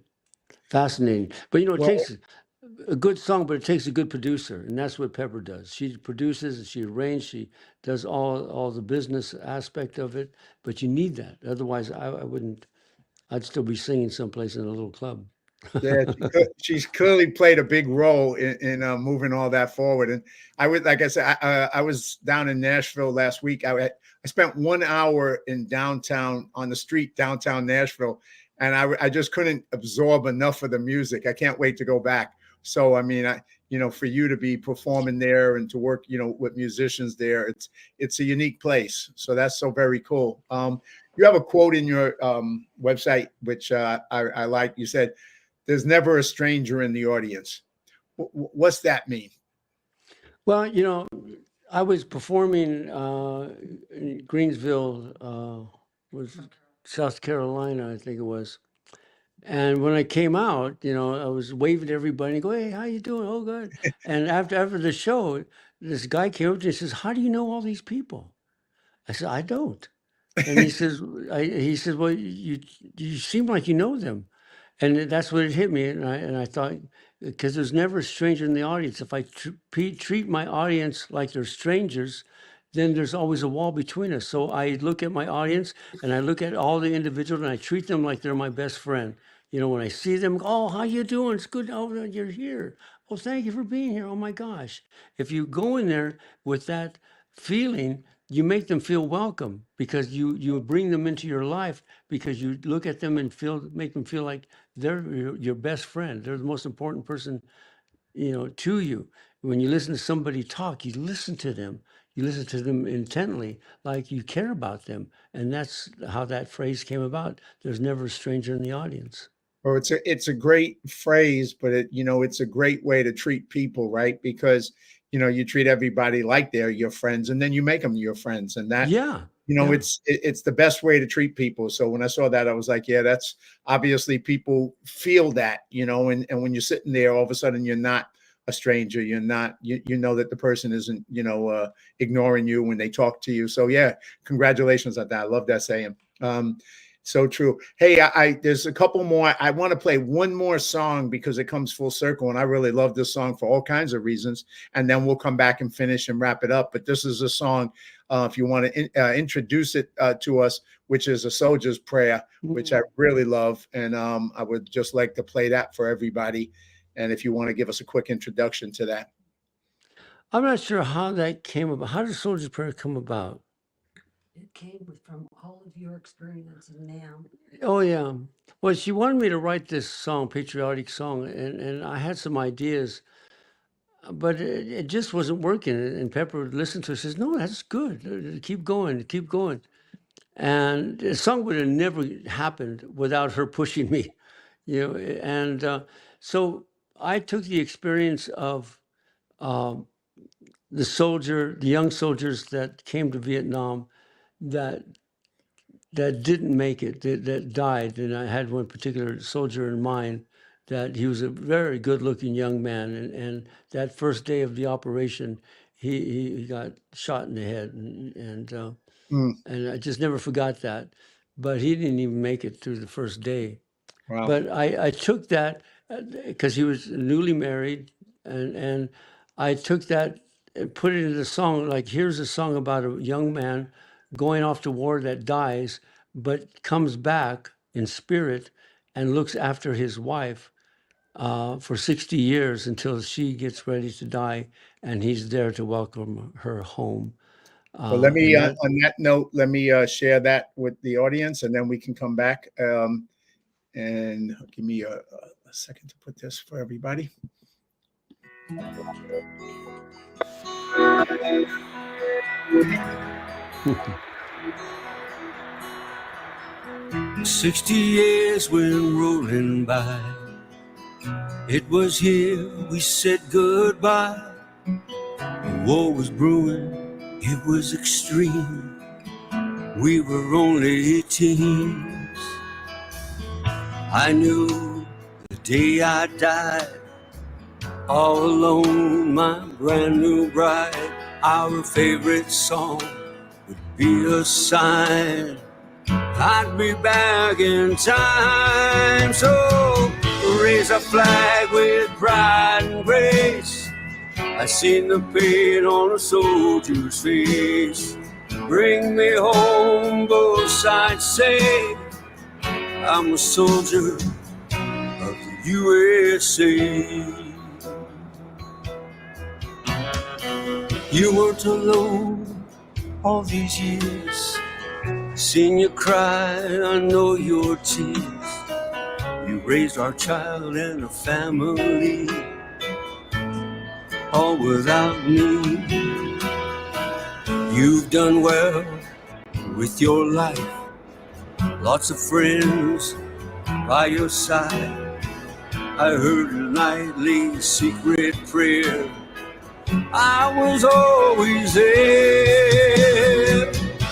fascinating. But it Well, takes a good song, but it takes a good producer, and that's what Pepper does. She produces and she arranges. She does all the business aspect of it. But you need that. Otherwise, I wouldn't. I'd still be singing someplace in a little club. yeah, she's clearly played a big role in moving all that forward. And I would, like I said, I was down in Nashville last week. I spent 1 hour in downtown, on the street, downtown Nashville, and I just couldn't absorb enough of the music. I can't wait to go back. So, I mean, for you to be performing there and to work, with musicians there, it's a unique place. So that's so very cool. You have a quote in your website, which I like. You said, "There's never a stranger in the audience." What's that mean? Well, I was performing in Greensville, was South Carolina, I think it was. And when I came out, I was waving to everybody and go, "Hey, how you doing? Oh, good." And after the show, this guy came up to me and says, "How do you know all these people?" I said, "I don't." And he says, he says, "Well, you seem like you know them." And that's what it hit me. And I thought, because there's never a stranger in the audience. If I treat my audience like they're strangers, then there's always a wall between us. So I look at my audience and I look at all the individuals and I treat them like they're my best friend. When I see them, "Oh, how you doing? It's good. Oh, you're here. Oh, thank you for being here. Oh my gosh." If you go in there with that feeling, you make them feel welcome, because you bring them into your life, because you look at them and make them feel like they're your best friend. They're the most important person, to you. When you listen to somebody talk, you listen to them. You listen to them intently, like you care about them. And that's how that phrase came about. There's never a stranger in the audience. Or it's a great phrase, but it's a great way to treat people, right? Because you treat everybody like they're your friends, and then you make them your friends, and that Yeah. Yeah. it's the best way to treat people. So when I saw that, I was like, yeah, that's obviously people feel that, and when you're sitting there, all of a sudden you're not a stranger. You're not, you know that the person isn't, ignoring you when they talk to you. So yeah, congratulations on that. I love that saying. So true. Hey, there's a couple more. I want to play one more song because it comes full circle, and I really love this song for all kinds of reasons. And then we'll come back and finish and wrap it up. But this is a song, if you want to introduce it to us, which is A Soldier's Prayer, which I really love, and I would just like to play that for everybody. And if you want to give us a quick introduction to that. I'm not sure how that came about. How did Soldier's Prayer come about? It came from all of your experience in NAM. Oh, yeah. Well, she wanted me to write this song, patriotic song, and I had some ideas. but it just wasn't working. And Pepper would listen to it, says, "No, that's good. Keep going, keep going." And the song would have never happened without her pushing me, And so I took the experience of um, the young soldiers that came to Vietnam that didn't make it, that died. And I had one particular soldier in mind that he was a very good-looking young man, and that first day of the operation, he got shot in the head, and I just never forgot that. But he didn't even make it through the first day. Wow. But I took that because he was newly married, and I took that and put it in a song. Like, here's a song about a young man going off to war that dies, but comes back in spirit and looks after his wife for 60 years until she gets ready to die, and he's there to welcome her home. Well, let me, And that, on that note, let me share that with the audience, and then we can come back. And give me a second to put this for everybody. 60 years went rolling by. It was here we said goodbye. The war was brewing, it was extreme. We were only teens. I knew the day I died, all alone, my brand new bride. Our favorite song would be a sign I'd be back in time. So raise a flag with pride and grace. I seen the pain on a soldier's face. Bring me home, both sides say. I'm a soldier of the USA. You weren't alone all these years. Seen you cry, I know your tears. You raised our child and a family, all without me. You've done well with your life, lots of friends by your side. I heard a nightly secret prayer, I was always there.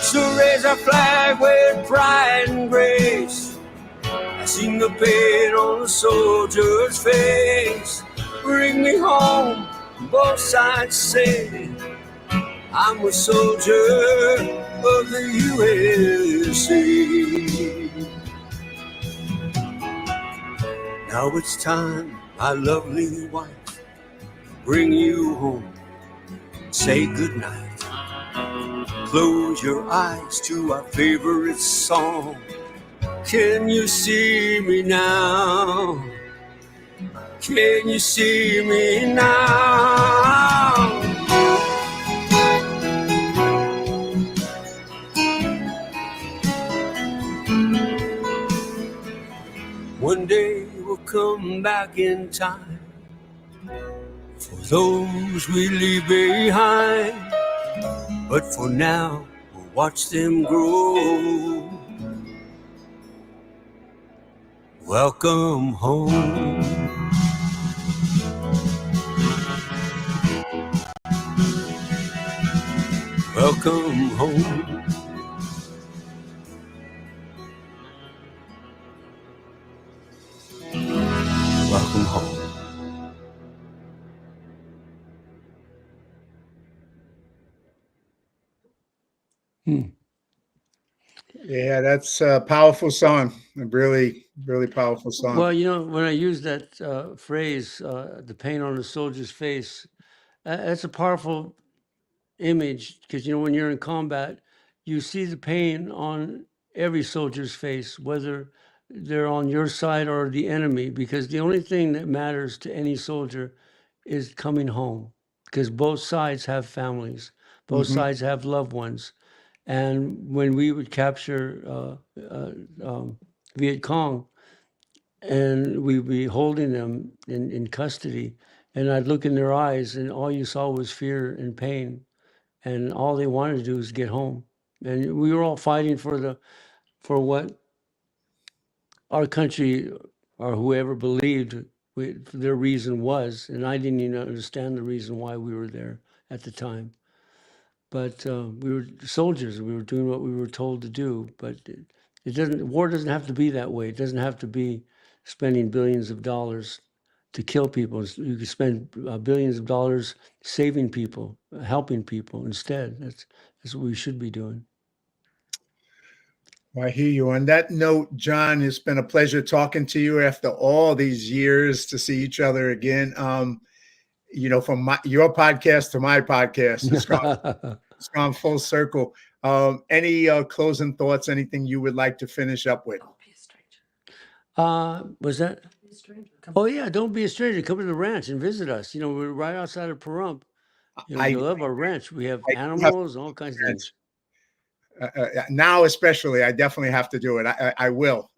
So raise a flag with pride and grace. I seen the pain on a soldier's face. Bring me home, both sides say. I'm a soldier of the USA. Now it's time, my lovely wife, bring you home. Say goodnight. Close your eyes to our favorite song. Can you see me now? Can you see me now? One day we'll come back in time for those we leave behind. But for now, we'll watch them grow. Welcome home. Welcome home. Welcome home. Yeah, that's a powerful song. A really, really powerful song. well, when I use that phrase, the pain on a soldier's face, that's a powerful image because, when you're in combat, you see the pain on every soldier's face, whether they're on your side or the enemy, because the only thing that matters to any soldier is coming home, because both sides have families, both sides have loved ones. And when we would capture Viet Cong, and we'd be holding them in custody, and I'd look in their eyes, and all you saw was fear and pain, and all they wanted to do was get home. And we were all fighting for what our country or whoever believed their reason was, and I didn't even understand the reason why we were there at the time. But we were soldiers. We were doing what we were told to do. But it doesn't. War doesn't have to be that way. It doesn't have to be spending billions of dollars to kill people. You can spend billions of dollars saving people, helping people instead. That's what we should be doing. Well, I hear you. On that note, John, it's been a pleasure talking to you after all these years to see each other again. You know, from your podcast to my podcast, it's gone full circle. Any closing thoughts? Anything you would like to finish up with? Don't be a stranger. Was that? Don't be a stranger. Oh yeah, don't be a stranger. Come to the ranch and visit us. You know, we're right outside of Pahrump. You love our ranch. We have animals, all kinds of things. Now, especially, I definitely have to do it. I will.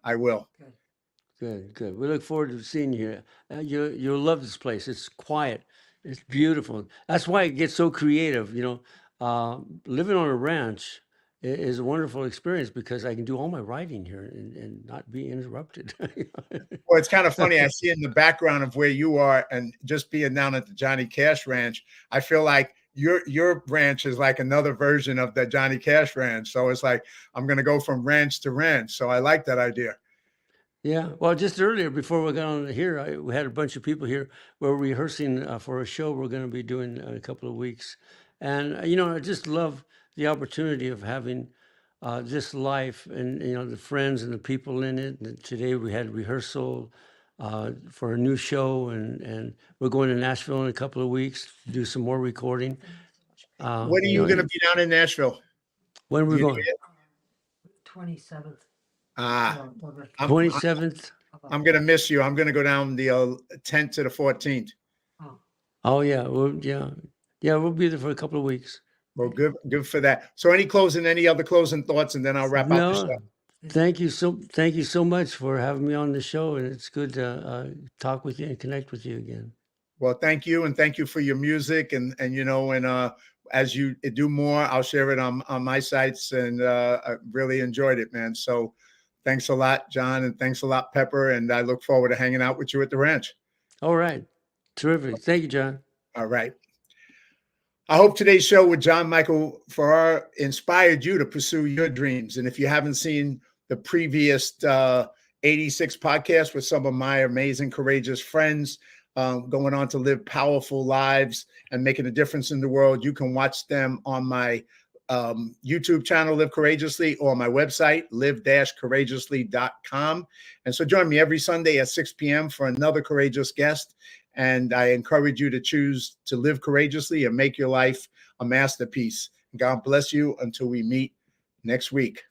Good. We look forward to seeing you here. You'll love this place. It's quiet. It's beautiful. That's why it gets so creative. You know, living on a ranch is a wonderful experience because I can do all my writing here and not be interrupted. Well, it's kind of funny. I see in the background of where you are, and just being down at the Johnny Cash Ranch, I feel like your ranch is like another version of the Johnny Cash Ranch. So it's like I'm going to go from ranch to ranch. So I like that idea. Yeah. Well, just earlier before we got on here, we had a bunch of people here. We're rehearsing for a show we're going to be doing in a couple of weeks, and you know, I just love the opportunity of having this life, and you know, the friends and the people in it. And today we had rehearsal for a new show, and we're going to Nashville in a couple of weeks to do some more recording. When are you going to be down in Nashville? When are we going? 27th. 27th. I'm going to miss you. I'm going to go down the 10th to the 14th. Oh yeah, we'll be there for a couple of weeks. Well, good for that. So any other closing thoughts, and then I'll wrap up the show. Thank you so much for having me on the show, and it's good to talk with you and connect with you again. Well, thank you, and thank you for your music, and you know, and as you do more, I'll share it on my sites, and I really enjoyed it, man. So thanks a lot, John, and thanks a lot, Pepper, and I look forward to hanging out with you at the ranch. All right. Terrific. Thank you, John. All right. I hope today's show with John Michael Ferrari inspired you to pursue your dreams. And if you haven't seen the previous 86 podcasts with some of my amazing, courageous friends going on to live powerful lives and making a difference in the world, you can watch them on my YouTube channel, Live Courageously, or my website, live-courageously.com. And so join me every Sunday at 6 p.m. for another courageous guest. And I encourage you to choose to live courageously and make your life a masterpiece. God bless you until we meet next week.